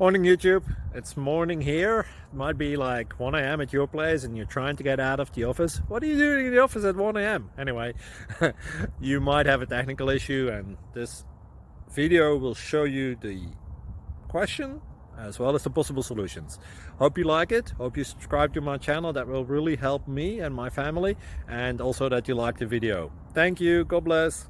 Morning YouTube, it's morning here. It might be like 1 a.m. at your place and you're trying to get out of the office. What are you doing in the office at 1 a.m.? Anyway, you might have a technical issue and this video will show you the question as well as the possible solutions. Hope you like it, hope you subscribe to my channel. That will really help me and my family, and also that you like the video. Thank you, God bless.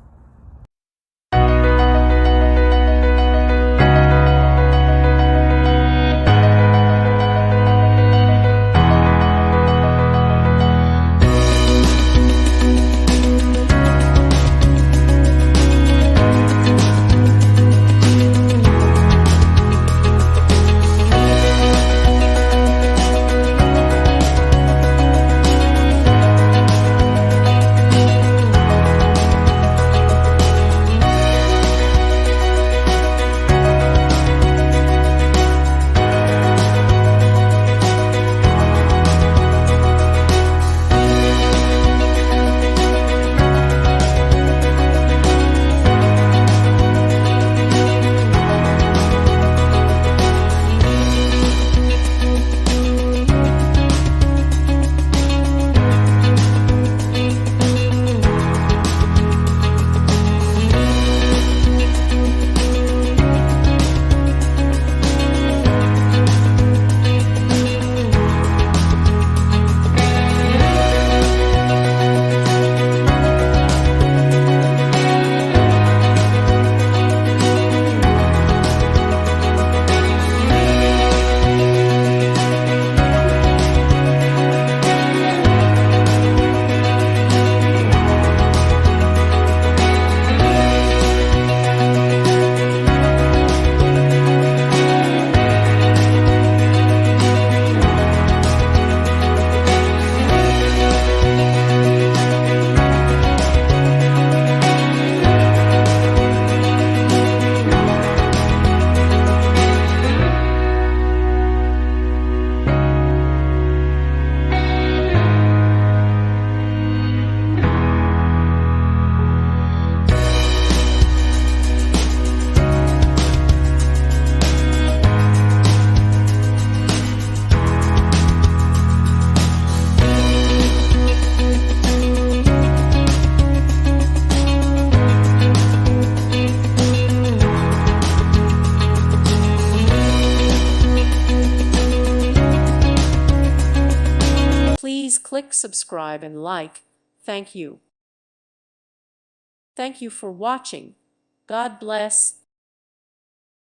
Please click subscribe and like. Thank you. Thank you for watching. God bless.